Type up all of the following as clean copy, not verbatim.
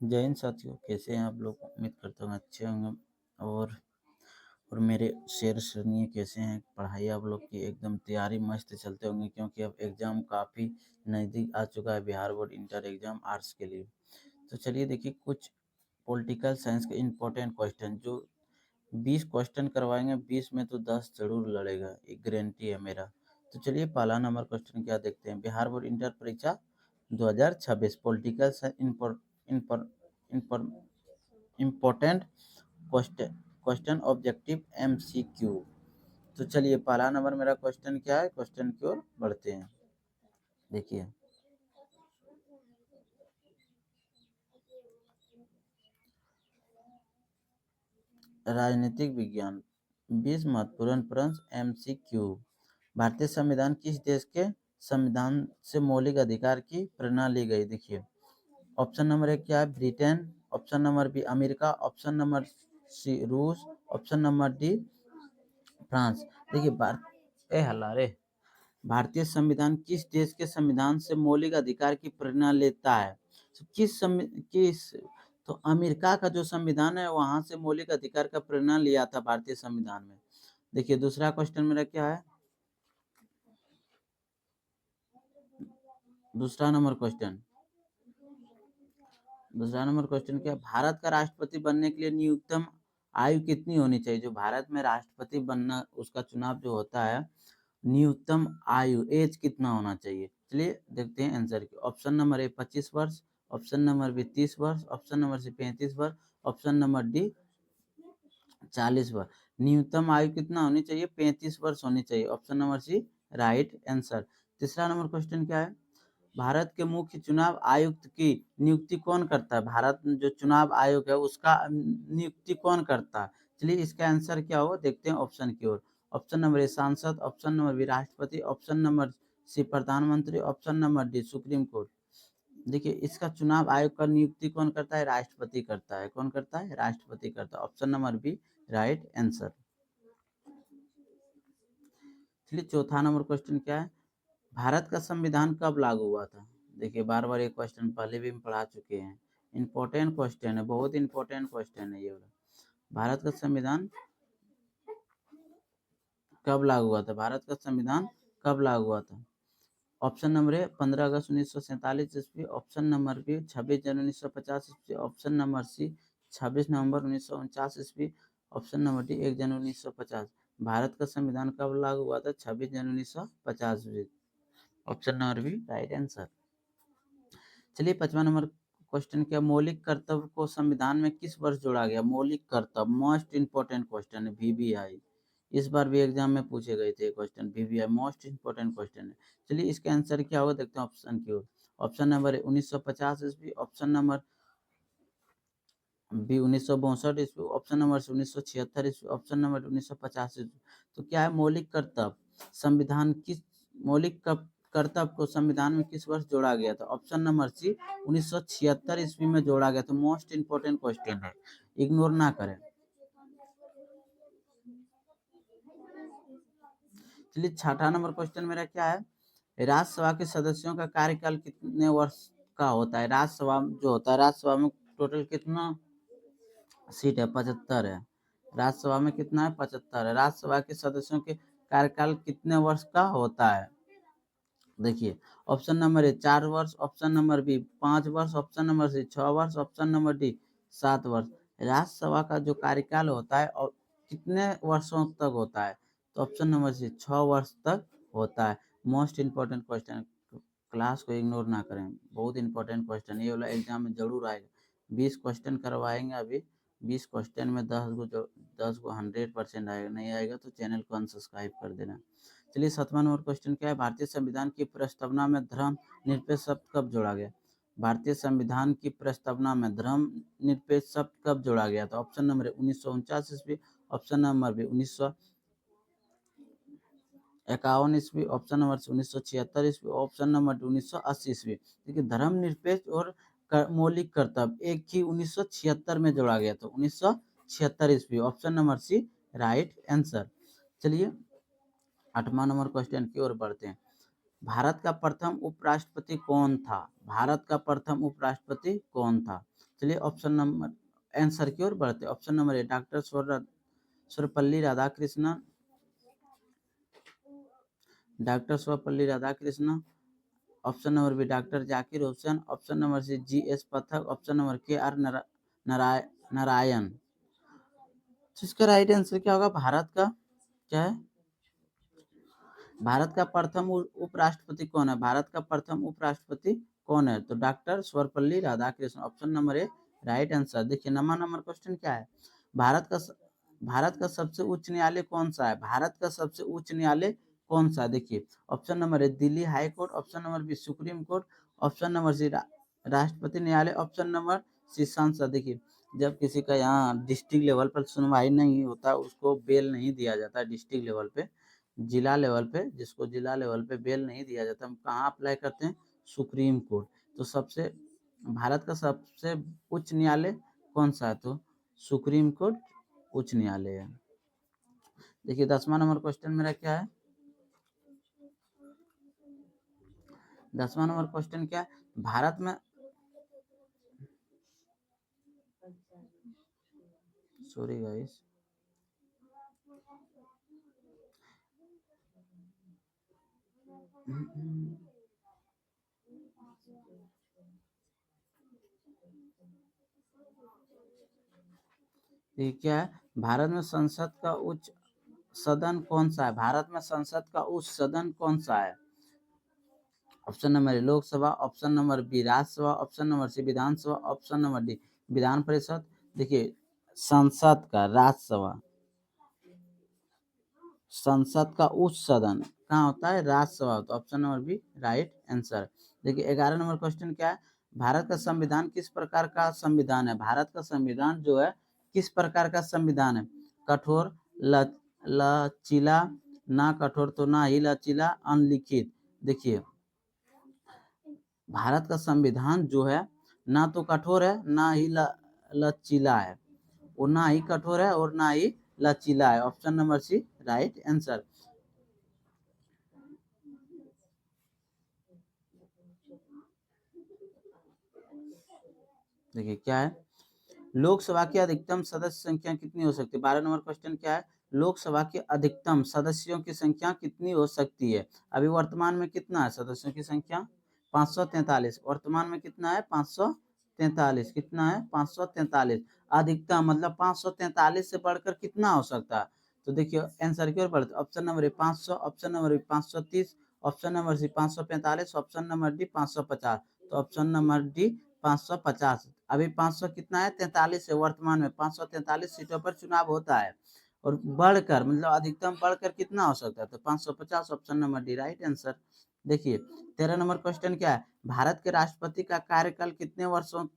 जय हिंद साथियों, कैसे हैं आप लोग? उम्मीद करता हूँ अच्छे होंगे। और मेरे शेर सुनिए, कैसे हैं? पढ़ाई आप लोग की एकदम तैयारी मस्त चलते होंगे, क्योंकि अब एग्ज़ाम काफ़ी नज़दीक आ चुका है, Bihar board inter exam arts के लिए। तो चलिए देखिए कुछ पॉलिटिकल साइंस के इम्पोर्टेंट क्वेश्चन जो 20 क्वेश्चन करवाएंगे, 20 में तो 10 जरूर लड़ेगा, एक गारंटी है मेरा। तो चलिए पहला नंबर क्वेश्चन क्या देखते हैं। बिहार बोर्ड इंटर परीक्षा 2026 political important question question objective MCQ. तो चलिए पहला नंबर मेरा क्वेश्चन क्या है, क्वेश्चन की ओर बढ़ते हैं। देखिए, राजनीतिक विज्ञान 20 महत्वपूर्ण प्रश्न एमसीक्यू। भारतीय संविधान किस देश के संविधान से मौलिक अधिकार की प्रेरणा ली गई? देखिए, ऑप्शन नंबर एक क्या है, Britain. Option number B America. Option number C रूस। Option number D France. देखिए हल्ला रे, भारतीय संविधान किस देश के संविधान से मौलिक अधिकार की प्रेरणा लेता है? तो किस तो अमेरिका का जो संविधान है वहां से मौलिक अधिकार का प्रेरणा लिया था भारतीय संविधान में। देखिए दूसरा क्वेश्चन मेरा क्या है, दूसरा नंबर क्वेश्चन दूसरा नंबर क्वेश्चन क्या है, भारत का राष्ट्रपति बनने के लिए न्यूनतम आयु कितनी होनी चाहिए? जो भारत में राष्ट्रपति बनना, उसका चुनाव जो होता है, न्यूनतम आयु एज कितना होना चाहिए? चलिए देखते हैं आंसर की। ऑप्शन नंबर ए 25 वर्ष। ऑप्शन नंबर बी 30 वर्ष। ऑप्शन नंबर सी 35 वर्ष। ऑप्शन नंबर डी 40 वर्ष। न्यूनतम आयु कितना होनी चाहिए? 35 वर्ष होनी चाहिए। Option number C right answer. तीसरा नंबर क्वेश्चन क्या है, भारत के मुख्य चुनाव आयुक्त की नियुक्ति कौन करता है? भारत में जो चुनाव आयोग है उसका नियुक्ति कौन करता है? चलिए इसका आंसर क्या होगा, देखते हैं ऑप्शन की ओर। ऑप्शन नंबर ए सांसद। ऑप्शन नंबर बी राष्ट्रपति। ऑप्शन नंबर सी प्रधानमंत्री। Option number D supreme court. देखिए इसका चुनाव आयोग का नियुक्ति कौन करता है? राष्ट्रपति करता है। कौन करता है? राष्ट्रपति करता है। Option number B right answer. चलिए चौथा नंबर क्वेश्चन क्या है, भारत का संविधान कब लागू हुआ था? देखिए बार बार ये क्वेश्चन पहले भी हम पढ़ा चुके हैं, इंपॉर्टेंट क्वेश्चन है, बहुत इंपॉर्टेंट क्वेश्चन है ये वाला। भारत का संविधान कब लागू हुआ था? भारत का संविधान कब लागू हुआ था? ऑप्शन नंबर ए 15 अगस्त 1947 ईस्वी। ऑप्शन नंबर बी 26 जनवरी 1950 ईस्वी। ऑप्शन नंबर सी 26 नवंबर 1949 ईस्वी। ऑप्शन नंबर डी 1 जनवरी 1950। भारत का संविधान कब लागू हुआ था? 26 जनवरी 1950 ईस्वी। Option number B right answer. चलिए 5वां नंबर क्वेश्चन क्या, मौलिक कर्तव्य को संविधान में किस वर्ष जोड़ा गया? मौलिक कर्तव्य मोस्ट इंपोर्टेंट क्वेश्चन है, वीवीआई। इस बार भी एग्जाम में पूछे गए थे question, VVI most important question है। चलिए इसका आंसर क्या होगा, देखते हैं ऑप्शन की ओर। ऑप्शन नंबर ए 1950 ईस्वी। ऑप्शन नंबर बी 1962 ईस्वी। ऑप्शन नंबर सी 1976 ईस्वी। ऑप्शन नंबर 1950 ईस्वी। तो क्या है मौलिक कर्तव्य, संविधान किस मौलिक कर्तव्य को संविधान में किस वर्ष जोड़ा गया था? ऑप्शन नंबर सी 1976 ईस्वी में जोड़ा गया था। मोस्ट इंपोर्टेंट क्वेश्चन है, इग्नोर ना करें। चलिए छठा नंबर क्वेश्चन मेरा क्या है, राज्यसभा के सदस्यों का कार्यकाल कितने वर्ष का होता है? राज्यसभा जो होता है, राज्यसभा में टोटल कितना सीट है? 75 है। राज्यसभा में कितना है? 75 है। राज्यसभा के सदस्यों के कार्यकाल कितने वर्ष का होता है? देखिए ऑप्शन नंबर ए 4 वर्ष। ऑप्शन नंबर बी 5 वर्ष। ऑप्शन नंबर सी 6 वर्ष। ऑप्शन नंबर डी 7 वर्ष। राज्यसभा का जो कार्यकाल होता है और कितने वर्षों तक होता है? तो ऑप्शन नंबर सी 6 वर्ष तक होता है। मोस्ट इंपॉर्टेंट क्वेश्चन, क्लास को इग्नोर ना करें, बहुत इंपॉर्टेंट क्वेश्चन, ये वाला एग्जाम में जरूर आएगा। 20 क्वेश्चन करवाएंगे अभी, 20 क्वेश्चन में 10 को 100% आएगा, नहीं आएगा तो चैनल को अनसब्सक्राइब कर देना। चलिए 7वां नंबर क्वेश्चन क्या है, भारतीय संविधान की प्रस्तावना में धर्म निरपेक्ष शब्द कब जोड़ा गया? भारतीय संविधान की प्रस्तावना में धर्म निरपेक्ष शब्द कब जोड़ा गया था? ऑप्शन नंबर 1949 ईस्वी। ऑप्शन नंबर बी 1951 ईस्वी। ऑप्शन नंबर 1976 ईस्वी। ऑप्शन नंबर 1980 ईस्वी। देखिए धर्मनिरपेक्ष और मौलिक कर्तव्य एक ही 1976 में जोड़ा गया था, 1976 ईस्वी। Option number C right answer. चलिए 8वां नंबर क्वेश्चन की ओर बढ़ते हैं। भारत का प्रथम उपराष्ट्रपति कौन था? भारत का प्रथम उपराष्ट्रपति कौन था? चलिए ऑप्शन नंबर आंसर की ओर बढ़ते। Option number A doctor Sarvepalli Radhakrishnan, doctor Sarvepalli Radhakrishnan. Option number B doctor Zakir Hussain. Option number C GS Pathak. Option number K R Narayan. इसका राइट आंसर क्या होगा? भारत का क्या है? भारत का प्रथम उपराष्ट्रपति कौन है? भारत का प्रथम उपराष्ट्रपति कौन है? तो doctor Sarvepalli Radhakrishnan. Option number ए राइट आंसर। देखिए नंबर क्वेश्चन क्या है? भारत का सबसे उच्च न्यायालय कौन सा है? भारत का सबसे उच्च न्यायालय कौन सा है? देखिए option number A Delhi high court. Option number B supreme court. Option number C राष्ट्रपति न्यायालय। ऑप्शन नंबर सी संसद। देखिए जब किसी का यहाँ डिस्ट्रिक्ट लेवल पर सुनवाई नहीं होता उसको बेल नहीं दिया जाता डिस्ट्रिक्ट लेवल पे, जिला लेवल पे, जिसको जिला लेवल पे बेल नहीं दिया जाता, हम कहाँ अप्लाई करते हैं? Supreme court. तो सबसे भारत का सबसे उच्च न्यायालय कौन सा है? तो सुप्रीम कोर्ट उच्च न्यायालय है। देखिए 10वां नंबर क्वेश्चन मेरा क्या है? 10वां नंबर क्वेश्चन क्या है? भारत में सॉरी गाइस, ये क्या है? भारत में संसद का उच्च सदन कौन सा है? भारत में संसद का उच्च सदन कौन सा है? Option number A Lok Sabha. Option number B Rajya Sabha. Option number C Vidhan Sabha. Option number D Vidhan Parishad. देखिए संसद का, राज्यसभा, संसद का उच्च सदन कहाँ होता है? राज्यसभा होता है। Option number B right answer. देखिए 11 नंबर क्वेश्चन क्या है? भारत का संविधान किस प्रकार का संविधान है? भारत का संविधान जो है किस प्रकार का संविधान है? कठोर, लचीला, ना कठोर तो ना ही लचीला, अनलिखित। देखिए भारत का संविधान जो है ना तो कठोर है ना ही लचीला है, वो ना ही कठोर है और ना ही लचीला है। Option number C right answer. देखिए क्या है? लोकसभा की अधिकतम सदस्य संख्या कितनी हो सकती है? 12 नंबर क्वेश्चन क्या है? लोकसभा के अधिकतम सदस्यों की संख्या कितनी हो सकती है? अभी वर्तमान में कितना है सदस्यों की संख्या? 543। वर्तमान में कितना है? 543। कितना है? 543। अधिकतम मतलब 543 से बढ़कर कितना हो सकता है? तो देखिए आंसर की ओर बढ़ते। Option number A 500। Option number B 530। Option number C 545। Option number D 550। तो ऑप्शन नंबर डी 550। अभी 500 कितना है? 43 है। वर्तमान में 543 सीटों पर चुनाव होता है और बढ़कर मतलब अधिकतम बढ़कर कितना हो सकता है? तो 550। Option number D right answer. देखिए 13 नंबर क्वेश्चन क्या है? भारत के राष्ट्रपति का कार्यकाल कितने वर्षों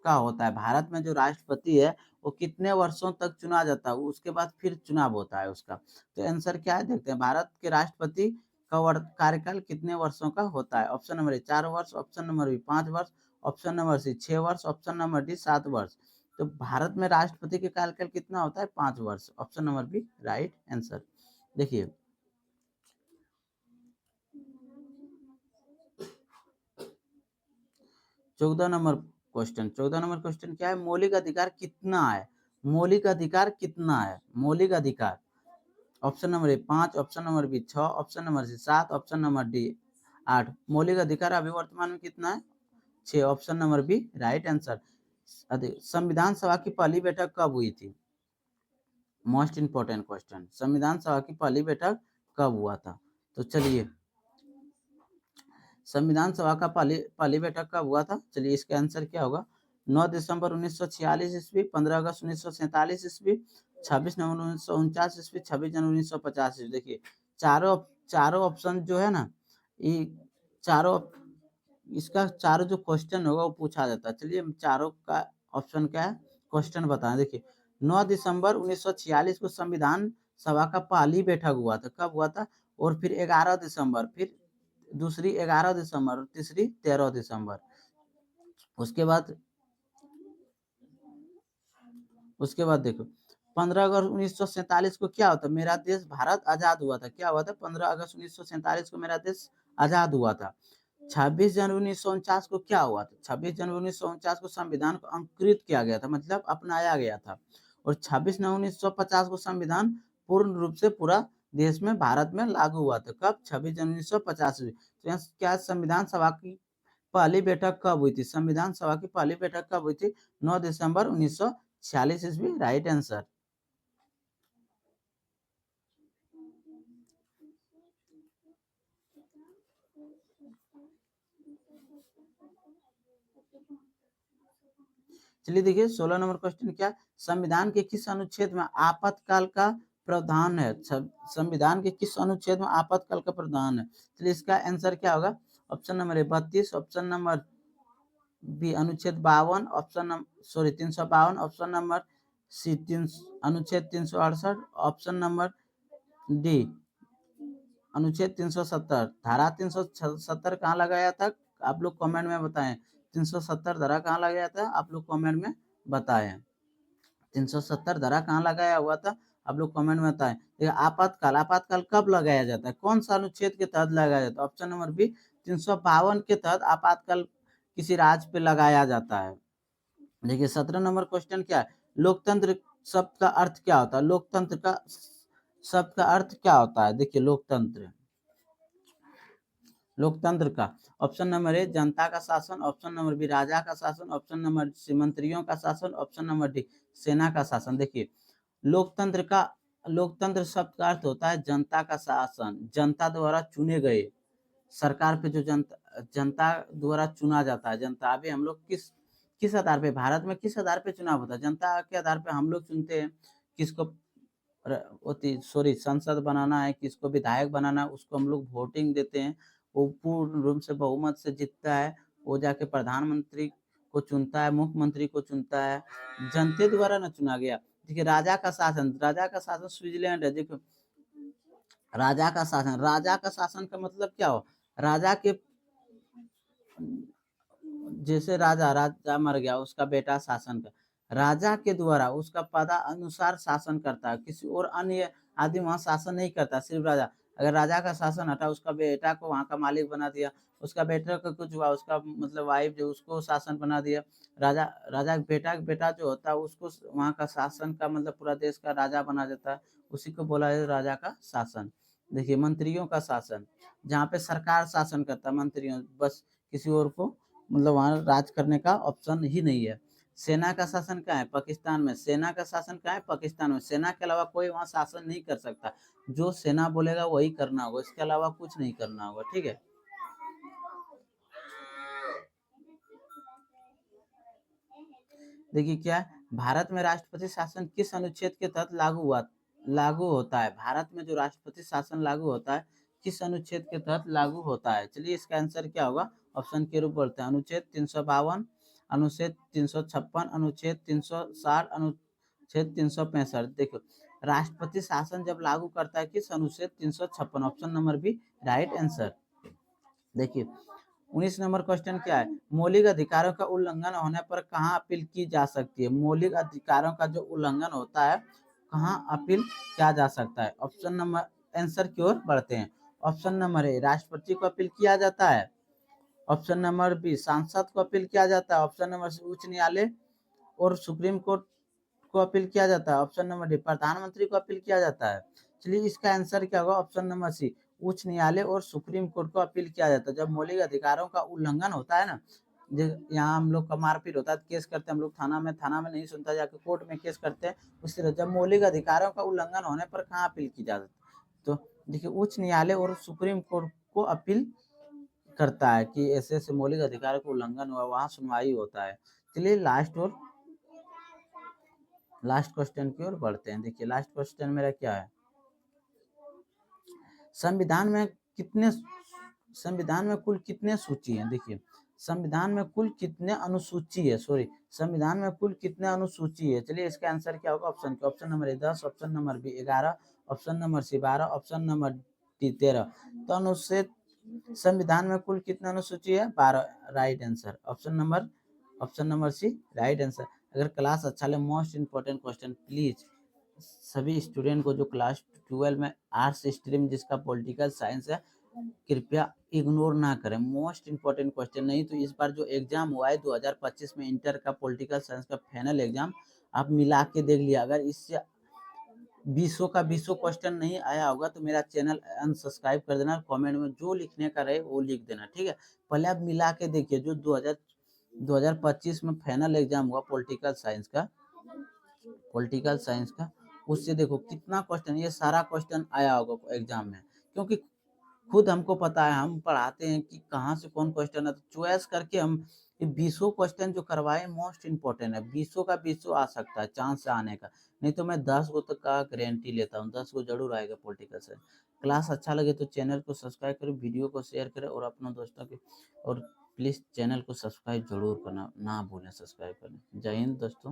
का होता है? भारत में जो राष्ट्रपति है वो कितने वर्षों तक चुना जाता है, उसके बाद फिर चुनाव होता है उसका। तो आंसर क्या है देखते हैं। भारत के राष्ट्रपति का कार्यकाल कितने वर्षों का होता है? ऑप्शन नंबर ए 4 वर्ष। ऑप्शन नंबर बी 5 वर्ष। ऑप्शन नंबर सी 6 वर्ष। ऑप्शन नंबर डी 7 वर्ष। तो भारत में राष्ट्रपति के कार्यकाल कितना होता है? 5 वर्ष। Option number B right answer. देखिए 14 नंबर क्वेश्चन। 14 नंबर क्वेश्चन क्या है? मौलिक अधिकार कितना है? मौलिक अधिकार कितना है? मौलिक अधिकार। Option number A 5। Option number B 6। Option number C 7। Option number D 8। मौलिक अधिकार अभी वर्तमान में कितना है? 6। Option number B right answer. संविधान सभा की पहली बैठक कब हुई थी? Most important question. संविधान सभा की पहली बैठक कब हुआ था? तो चलिए संविधान सभा का पहली बैठक कब हुआ था? चलिए इसका आंसर क्या होगा? 9 दिसंबर 1946 ईस्वी, 15 अगस्त 1947 ईस्वी, 26 नवंबर 1949 ईस्वी, 26 जनवरी 1950 ईस्वी। देखिए चारों चारों ऑप्शन जो है ना, ये चारों इसका चारों जो क्वेश्चन होगा वो पूछा जाता है। चलिए हम चारों का ऑप्शन क्या है क्वेश्चन बताएं। देखिए 9 दिसंबर 1946 को संविधान सभा का पहली बैठक हुआ था। कब हुआ था? और फिर 11 दिसंबर, फिर दूसरी 11 दिसंबर और तीसरी 13 दिसंबर। उसके बाद देखो 15 अगस्त 1947 को क्या होता? मेरा देश भारत आजाद हुआ था। क्या हुआ था? 15 अगस्त 1947 को मेरा देश आजाद हुआ था। 26 जनवरी 1949 को क्या हुआ था? 26 जनवरी 1949 को संविधान को अंकुरित किया गया था, मतलब अपनाया गया था। और 26 नवंबर 1950 को संविधान पूर्ण रूप से पूरा देश में भारत में लागू हुआ था। कब? 26 जनवरी 1950 में। तो यहाँ क्या संविधान सभा की पहली बैठक कब हुई थी? संविधान सभा की पहली बैठक कब हुई थी? 9 दिसंबर 1946 ईस्वी। Right answer. चलिए देखिए 16 नंबर क्वेश्चन क्या? संविधान के किस अनुच्छेद में आपातकाल का प्रावधान है? संविधान के किस अनुच्छेद में आपातकाल का प्रावधान है? चलिए इसका आंसर क्या होगा? Option number A 32, option number B अनुच्छेद 52, option number 352, option number C अनुच्छेद 368, ऑप्शन नंबर डी अनुच्छेद 370। धारा 370 कहाँ लगाया था? आप लोग कमेंट में बताएं। 370 धारा कहाँ लगाया था? आप लोग कमेंट में बताएं। 370 धारा कहाँ लगाया हुआ था? आप लोग कमेंट में बताएं। देखिए आपातकाल, आपातकाल कब लगाया जाता है? कौन सा अनुच्छेद के तहत लगाया जाता है? ऑप्शन नंबर बी 352 के तहत आपातकाल किसी राज्य पे लगाया जाता है। देखिए 17 नंबर क्वेश्चन क्या है? लोकतंत्र शब्द का अर्थ क्या होता है? लोकतंत्र का शब्द का अर्थ क्या होता है? देखिए लोकतंत्र, लोकतंत्र का ऑप्शन नंबर ए जनता का शासन, ऑप्शन नंबर बी राजा का शासन, ऑप्शन नंबर सी मंत्रियों का शासन, ऑप्शन नंबर डी सेना का शासन। देखिए लोकतंत्र शब्द का अर्थ होता है जनता का शासन, जनता द्वारा चुने गए सरकार पे जो जनता द्वारा चुना जाता है। जनता अभी हम लोग किस आधार पे, भारत में किस आधार पे चुनाव होता है? जनता के आधार पे हम लोग चुनते हैं किसको संसद बनाना है, किसको विधायक बनाना है, उसको हम लोग वोटिंग देते हैं। वो पूर्ण रूप से बहुमत से जीतता है, वो जाके प्रधानमंत्री को चुनता है, मुख्यमंत्री को चुनता है, जनता द्वारा न चुना गया। देखिए राजा का शासन स्विट्जरलैंड है। देखो राजा का शासन का मतलब क्या हो? राजा के जैसे राजा मर गया, उसका बेटा शासन कर, राजा के द्वारा उसका पदा अनुसार शासन करता है, किसी और अन्य आदमी वहां शासन नहीं करता, सिर्फ राजा। अगर राजा का शासन हटा, उसका बेटा को वहां का मालिक बना दिया, उसका बेटा का कुछ हुआ, उसका मतलब वाइफ जो उसको शासन बना दिया, राजा बेटा जो होता है उसको वहां का शासन का मतलब पूरा देश का राजा बना देता है, उसी को बोला जाता है राजा का शासन। देखिए मंत्रियों का शासन, जहाँ पे सरकार शासन करता है, मंत्रियों बस, किसी और को मतलब वहां राज करने का ऑप्शन ही नहीं है। सेना का शासन कहाँ है? पाकिस्तान में। सेना का शासन कहाँ है? पाकिस्तान में। सेना के अलावा कोई वहां शासन नहीं कर सकता, जो सेना बोलेगा वही करना होगा, इसके अलावा कुछ नहीं करना होगा। ठीक है, देखिए क्या है? भारत में राष्ट्रपति शासन किस अनुच्छेद के तहत लागू होता है? भारत में जो राष्ट्रपति शासन लागू होता है किस अनुच्छेद के तहत लागू होता है? चलिए इसका आंसर क्या होगा? ऑप्शन के रूप बोलते हैं अनुच्छेद 352, अनुच्छेद 356, अनुच्छेद 360, अनुच्छेद 365। देखो राष्ट्रपति शासन जब लागू करता है किस अनुच्छेद? 356, option number B right answer. देखिए 19 नंबर क्वेश्चन क्या है? मौलिक अधिकारों का उल्लंघन होने पर कहाँ अपील की जा सकती है? मौलिक अधिकारों का जो उल्लंघन होता है कहाँ अपील किया जा सकता है? ऑप्शन नंबर आंसर की ओर बढ़ते हैं। ऑप्शन नंबर ए राष्ट्रपति को अपील किया जाता है, ऑप्शन नंबर बी सांसद को अपील किया जाता है, ऑप्शन नंबर सी उच्च न्यायालय और सुप्रीम कोर्ट को अपील किया जाता है, ऑप्शन नंबर डी प्रधानमंत्री को अपील किया जाता है। चलिए इसका आंसर क्या होगा? ऑप्शन नंबर सी उच्च न्यायालय और सुप्रीम कोर्ट को अपील किया जाता है। जब मौलिक अधिकारों का उल्लंघन होता है ना, यहाँ हम लोग का मारपीट होता है, केस करते हैं हम लोग थाना में नहीं सुनता, जाके कोर्ट में केस करते हैं। उसी तरह जब मौलिक अधिकारों का उल्लंघन होने पर कहाँ अपील की जा सकती है? तो देखिए उच्च न्यायालय और सुप्रीम कोर्ट को अपील करता है कि ऐसे ऐसे मौलिक अधिकारों का उल्लंघन हुआ, वहां सुनवाई होता है। चलिए लास्ट क्वेश्चन की ओर बढ़ते हैं। देखिए लास्ट क्वेश्चन मेरा क्या है? संविधान में कुल कितने सूची हैं? देखिए संविधान में कुल कितने अनुसूची है? संविधान में कुल कितने अनुसूची है? चलिए इसका आंसर क्या होगा? Option number A 10, option number B 11, option number C 12, option number D 13। तो अनुच्छेद संविधान में कुल कितने अनुसूची है? 12 right answer. Option number C right answer. अगर क्लास अच्छा लगे, मोस्ट इंपॉर्टेंट क्वेश्चन प्लीज सभी स्टूडेंट को जो क्लास 12 में आर्ट्स स्ट्रीम जिसका पॉलिटिकल साइंस है कृपया इग्नोर ना करें, मोस्ट इम्पोर्टेंट क्वेश्चन। नहीं तो इस बार जो एग्जाम हुआ है 2025 में इंटर का पॉलिटिकल साइंस का फाइनल एग्जाम, आप मिला के देख लिया, अगर इससे 20 का 20 क्वेश्चन नहीं आया होगा तो मेरा चैनल अनसब्सक्राइब कर देना, कमेंट में जो लिखने का रहे वो लिख देना, ठीक है। पहले आप मिला के देखिए, जो 2025 में फाइनल एग्जाम हुआ पॉलिटिकल साइंस का, उससे देखो कितना क्वेश्चन, ये सारा क्वेश्चन आया होगा एग्जाम में, क्योंकि खुद हमको पता है, हम पढ़ाते हैं कि कहाँ से कौन क्वेश्चन है, तो चॉइस करके हम ये 20 क्वेश्चन जो करवाए मोस्ट इम्पोर्टेंट है, 20 का 20 आ सकता है चांस है आने का, नहीं तो मैं 10 गो तक का गारंटी लेता हूँ, 10 गो जरूर आएगा पॉलिटिकल साइंस। क्लास अच्छा लगे तो चैनल को सब्सक्राइब करें, वीडियो को शेयर करें और अपने दोस्तों के, और प्लीज़ चैनल को सब्सक्राइब जरूर करना ना भूलें, सब्सक्राइब करना। जय हिंद दोस्तों।